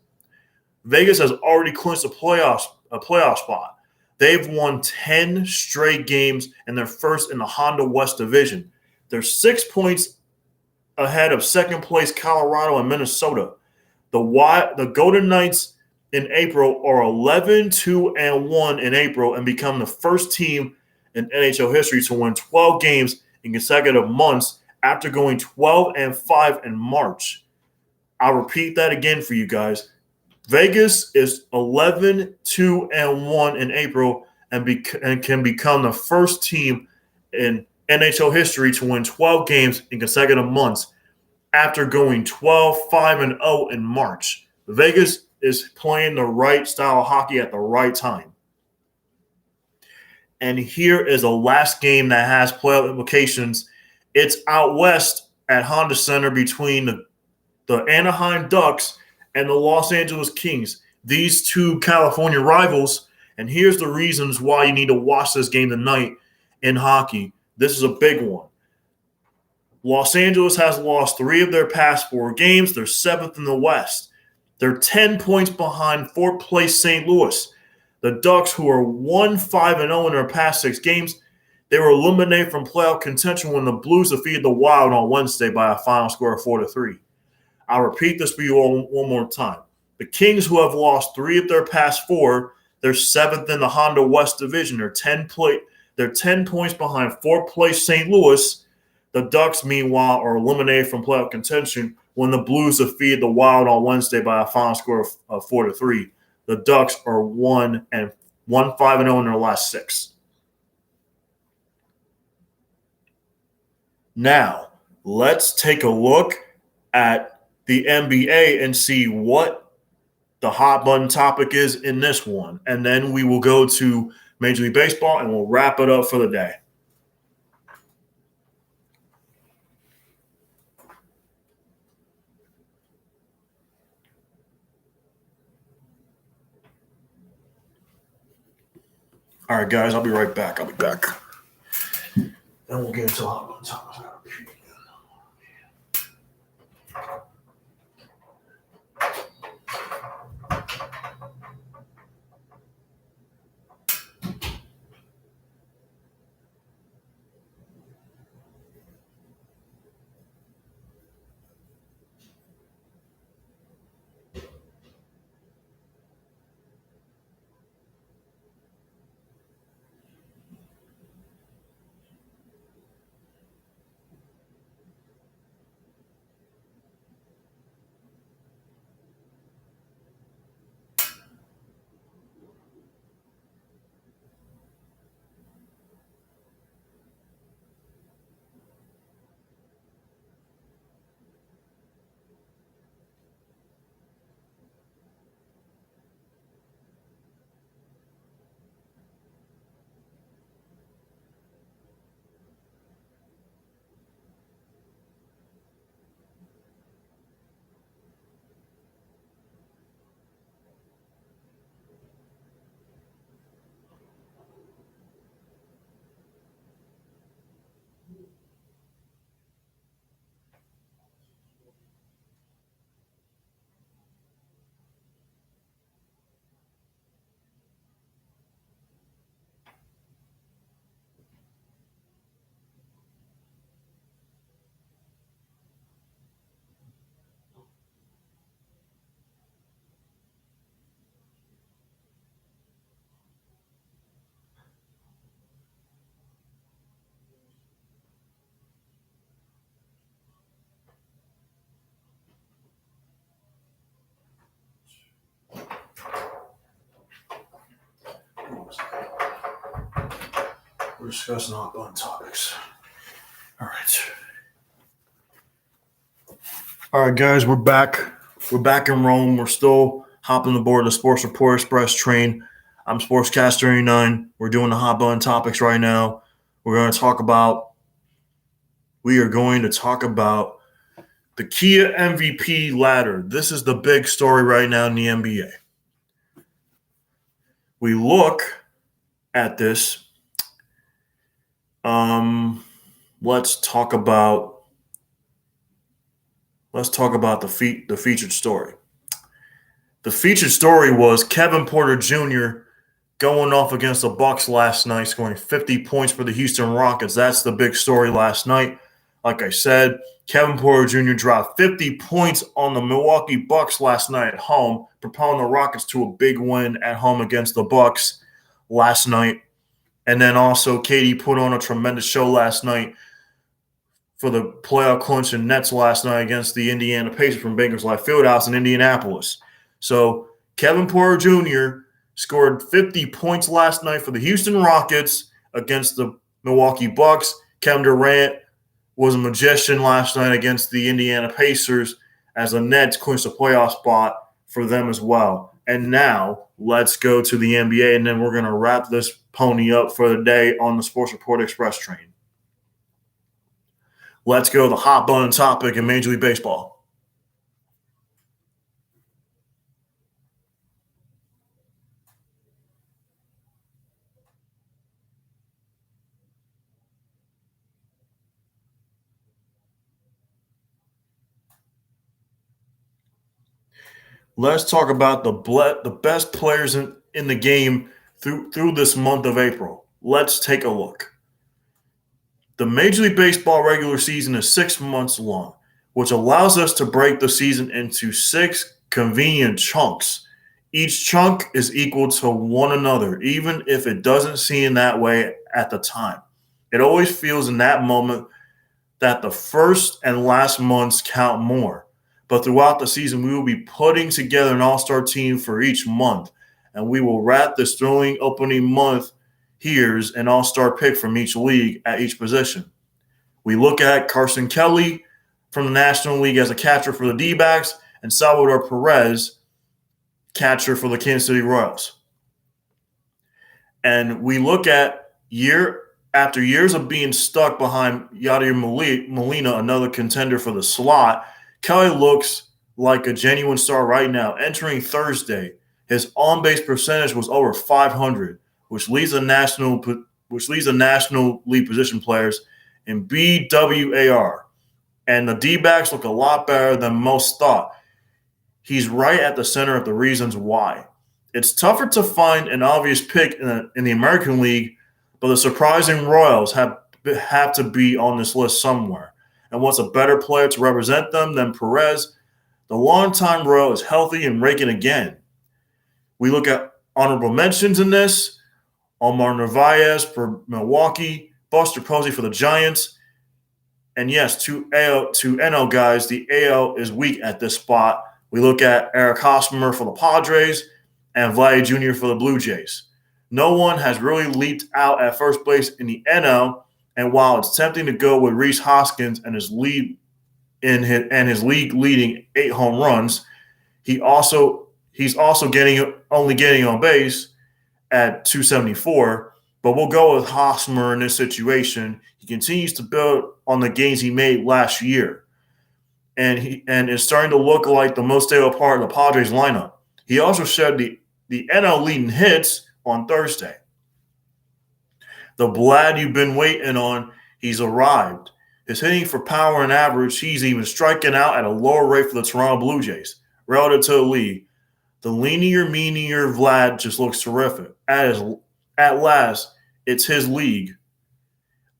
Vegas has already clinched a playoff spot. They've won 10 straight games, and they're first in the Honda West Division. They're 6 points ahead of second place Colorado and Minnesota. The Golden Knights in April are 11-2-1 in April and become the first team in NHL history to win 12 games in consecutive months after going 12-5 in March. I'll repeat that again for you guys. Vegas is 11-2-1 in April and can become the first team in NHL history to win 12 games in consecutive months after going 12-5-0 in March. Vegas is playing the right style of hockey at the right time. And here is the last game that has playoff implications. It's out west at Honda Center between the Anaheim Ducks and the Los Angeles Kings. These 2 California rivals And here's the reasons why you need to watch this game tonight in hockey. This is a big one. Los Angeles has lost 3 of their past 4 games. They're 7th in the West. They're 10 points behind 4th place St. Louis. The Ducks, who are 1-5-0 in their past 6 games, they were eliminated from playoff contention when the Blues defeated the Wild on Wednesday by a final score of 4-3. I'll repeat this for you all one more time. The Kings, who have lost 3 of their past 4, they're 7th in the Honda West Division. They're 10 points behind 4th place St. Louis. The Ducks, meanwhile, are eliminated from playoff contention when the Blues defeated the Wild on Wednesday by a final score of 4-3. The Ducks are 1-5-0 in their last 6. Now, let's take a look at the NBA and see what the hot button topic is in this one. And then we will go to Major League Baseball and we'll wrap it up for the day. All right, guys, I'll be right back. Then we'll get into hot button topics. We're discussing hot button topics. All right, guys, we're back. We're back in Rome. We're still hopping aboard the Sports Report Express train. I'm Sportscaster 89. We're doing the hot button topics right now. We are going to talk about the Kia MVP ladder. This is the big story right now in the NBA. We look at this. Let's talk about the featured story. The featured story was Kevin Porter Jr. going off against the Bucks last night, scoring 50 points for the Houston Rockets. That's the big story last night. Like I said, Kevin Porter Jr. dropped 50 points on the Milwaukee Bucks last night at home, propelling the Rockets to a big win at home against the Bucks last night. And then also KD put on a tremendous show last night for the playoff clinch in Nets last night against the Indiana Pacers from Bankers Life Fieldhouse in Indianapolis. So Kevin Porter Jr. scored 50 points last night for the Houston Rockets against the Milwaukee Bucks. Kevin Durant was a magician last night against the Indiana Pacers as the Nets clinched a playoff spot for them as well. And now let's go to the NBA, and then we're going to wrap this pony up for the day on the Sports Report Express train. Let's go to the hot button topic in Major League Baseball. Let's talk about the best players in the game through this month of April. Let's take a look. The Major League Baseball regular season is 6 months long, which allows us to break the season into six convenient chunks. Each chunk is equal to one another, even if it doesn't seem that way at the time. It always feels in that moment that the first and last months count more. But throughout the season, we will be putting together an all star team for each month, and we will wrap this thrilling opening month. Here's an all star pick from each league at each position. We look at Carson Kelly from the National League as a catcher for the D backs, and Salvador Perez, catcher for the Kansas City Royals. And we look at after years of being stuck behind Yadier Molina, another contender for the slot. Kelly looks like a genuine star right now. Entering Thursday, his on-base percentage was over 500, which leads the National League position players in BWAR. And the D-backs look a lot better than most thought. He's right at the center of the reasons why. It's tougher to find an obvious pick in the American League, but the surprising Royals have to be on this list somewhere. And what's a better player to represent them than Perez? The longtime Royal is healthy and raking again. We look at honorable mentions in this. Omar Narvaez for Milwaukee, Buster Posey for the Giants. And yes, to NL guys, the AL is weak at this spot. We look at Eric Hosmer for the Padres and Vladdy Jr. for the Blue Jays. No one has really leaped out at first base in the NL, and while it's tempting to go with Rhys Hoskins and his league leading 8 home runs, he's also only getting on base at 274. But we'll go with Hosmer in this situation. He continues to build on the gains he made last year, and is starting to look like the most stable part of the Padres lineup. He also shared the NL leading hits on Thursday. The Vlad you've been waiting on, he's arrived. His hitting for power and average, he's even striking out at a lower rate for the Toronto Blue Jays relative to the league. The leanier, meanier Vlad just looks terrific. At last, it's his league.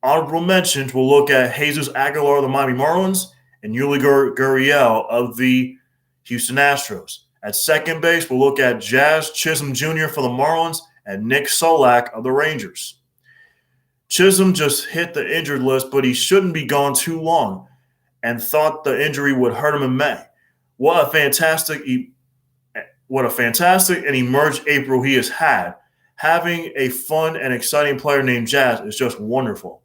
Honorable mentions, we'll look at Jesus Aguilar of the Miami Marlins and Yuli Gurriel of the Houston Astros. At second base, we'll look at Jazz Chisholm Jr. for the Marlins and Nick Solak of the Rangers. Chisholm just hit the injured list, but he shouldn't be gone too long, and thought the injury would hurt him in May. What a fantastic and emerged April he has had. Having a fun and exciting player named Jazz is just wonderful.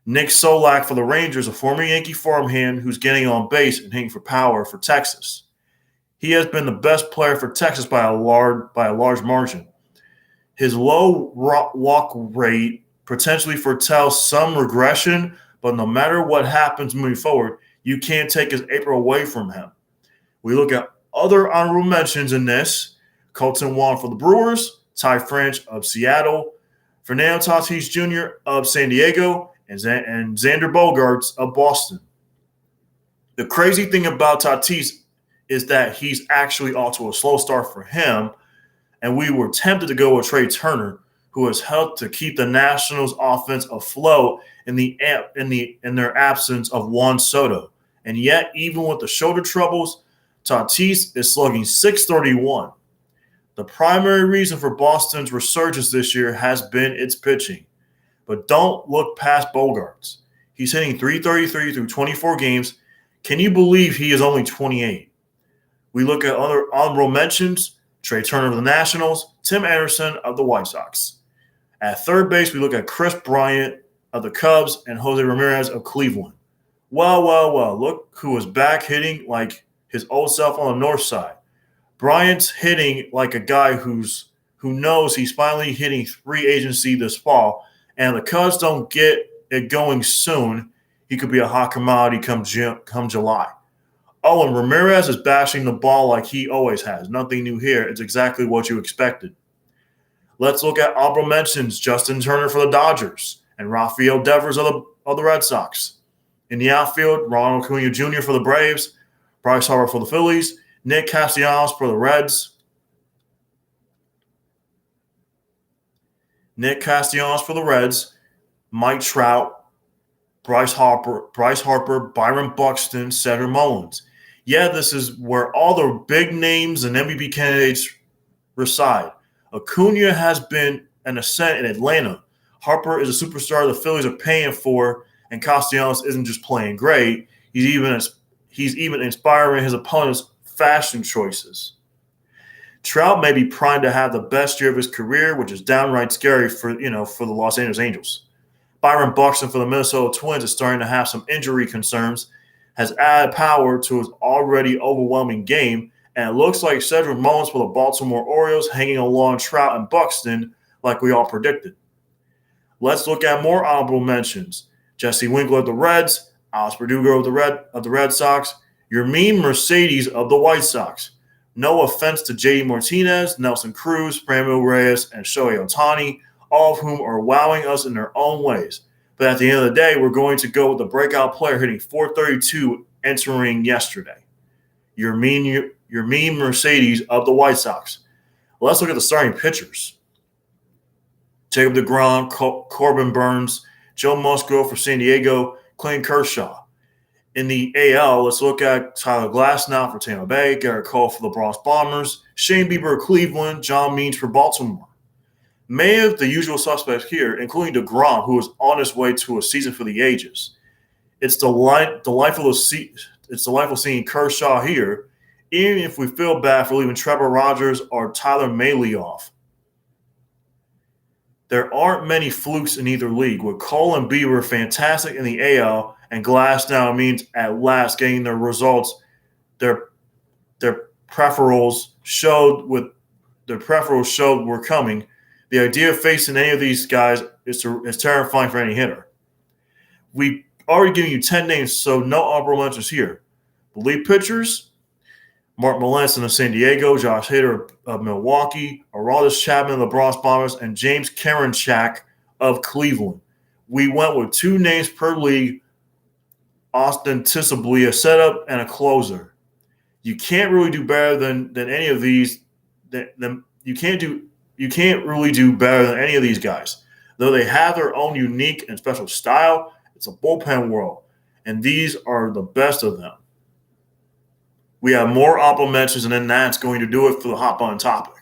Nick Solak for the Rangers, a former Yankee farmhand who's getting on base and hitting for power for Texas. He has been the best player for Texas by a large margin. His low walk rate potentially foretells some regression, but no matter what happens moving forward, you can't take his April away from him. We look at other honorable mentions in this. Colton Wong for the Brewers, Ty France of Seattle, Fernando Tatis Jr. of San Diego, and Xander Bogaerts of Boston. The crazy thing about Tatis is that he's actually off to a slow start for him, and we were tempted to go with Trey Turner, who has helped to keep the Nationals' offense afloat in their absence of Juan Soto. And yet, even with the shoulder troubles, Tatis is slugging .631. The primary reason for Boston's resurgence this year has been its pitching. But don't look past Bogaerts. He's hitting .333 through 24 games. Can you believe he is only 28? We look at other honorable mentions: Trey Turner of the Nationals, Tim Anderson of the White Sox. At third base, we look at Chris Bryant of the Cubs and Jose Ramirez of Cleveland. Well, look who is back hitting like his old self on the north side. Bryant's hitting like a guy who knows he's finally hitting free agency this fall, and the Cubs don't get it going soon. He could be a hot commodity come July. Oh, and Ramirez is bashing the ball like he always has. Nothing new here. It's exactly what you expected. Let's look at honorable mentions: Justin Turner for the Dodgers and Rafael Devers of the Red Sox. In the outfield, Ronald Acuna Jr. for the Braves, Bryce Harper for the Phillies, Nick Castellanos for the Reds. Nick Castellanos for the Reds. Mike Trout, Bryce Harper, Byron Buxton, Cedric Mullins. Yeah, this is where all the big names and MVP candidates reside. Acuna has been an ascent in Atlanta. Harper is a superstar the Phillies are paying for, and Castellanos isn't just playing great. He's even inspiring his opponents' fashion choices. Trout may be primed to have the best year of his career, which is downright scary for the Los Angeles Angels. Byron Buxton for the Minnesota Twins is starting to have some injury concerns, has added power to his already overwhelming game, and it looks like Cedric Mullins for the Baltimore Orioles hanging along Trout and Buxton like we all predicted. Let's look at more honorable mentions. Jesse Winkler of the Reds, Alex Verdugo of the Red Sox, Yermin Mercedes of the White Sox. No offense to J.D. Martinez, Nelson Cruz, Franmil Reyes, and Shohei Ohtani, all of whom are wowing us in their own ways. But at the end of the day, we're going to go with the breakout player hitting .432 entering yesterday. Yermin Mercedes of the White Sox. Let's look at the starting pitchers. Jacob deGrom, Corbin Burns, Joe Musgrove for San Diego, Clayton Kershaw. In the AL, let's look at Tyler Glasnow for Tampa Bay, Garrett Cole for the Bronx Bombers, Shane Bieber of Cleveland, John Means for Baltimore. Many of the usual suspects here, including deGrom, who is on his way to a season for the ages. It's delightful seeing Kershaw here, even if we feel bad for leaving Trevor Rogers or Tyler Mahle off. There aren't many flukes in either league, with Cole and Bieber fantastic in the AL, and Glasnow means at last getting their results. Their preferals showed were coming. The idea of facing any of these guys is terrifying for any hitter. We already given you 10 names, so no honorable mentions here. The lead pitchers: Mark Melanson of San Diego, Josh Hader of Milwaukee, Aroldis Chapman of the Bronx Bombers, and James Karinchak of Cleveland. We went with 2 names per league, ostensibly a setup and a closer. You can't really do better than any of these. You can't really do better than any of these guys. Though they have their own unique and special style, it's a bullpen world, and these are the best of them. We have more honorable mentions, and then that's going to do it for the hot button topic.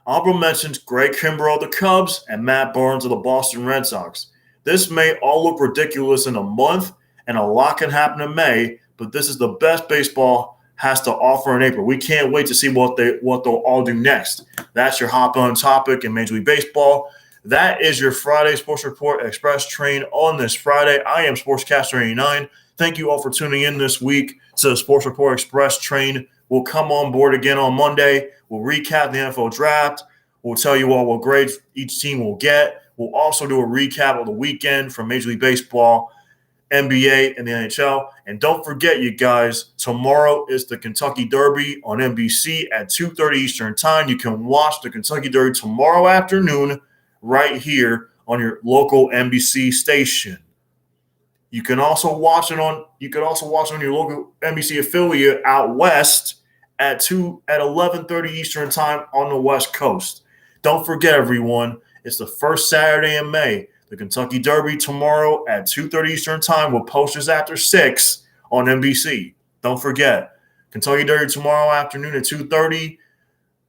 Honorable mentions: Greg Kimbrell of the Cubs and Matt Barnes of the Boston Red Sox. This may all look ridiculous in a month, and a lot can happen in May, but this is the best baseball has to offer in April. We can't wait to see what they'll all do next. That's your hot button topic in Major League Baseball. That is your Friday Sports Report Express train on this Friday. I am Sportscaster 89. Thank you all for tuning in this week to the Sports Report Express train. We'll come on board again on Monday. We'll recap the NFL draft. We'll tell you all what grades each team will get. We'll also do a recap of the weekend from Major League Baseball, NBA, and the NHL. And don't forget, you guys, tomorrow is the Kentucky Derby on NBC at 2:30 Eastern Time. You can watch the Kentucky Derby tomorrow afternoon right here on your local NBC station. You can also watch it on your local NBC affiliate out west at 11:30 Eastern Time on the West Coast. Don't forget, everyone, it's the first Saturday in May. The Kentucky Derby tomorrow at 2:30 Eastern Time with posters after 6 on NBC. Don't forget, Kentucky Derby tomorrow afternoon at 2:30.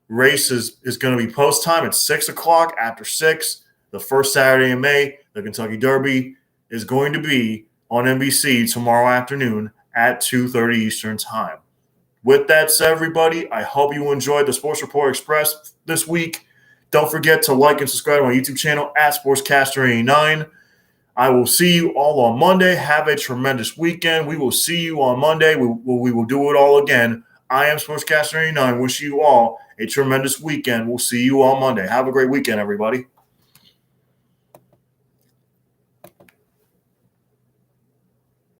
Race is going to be post time at 6 o'clock after 6. The first Saturday in May, the Kentucky Derby is going to be on NBC tomorrow afternoon at 2:30 Eastern Time. With that said, everybody, I hope you enjoyed the Sports Report Express this week. Don't forget to like and subscribe to my YouTube channel at Sportscaster89. I will see you all on Monday. Have a tremendous weekend. We will see you on Monday. We will do it all again. I am Sportscaster89. Wish you all a tremendous weekend. We'll see you on Monday. Have a great weekend, everybody.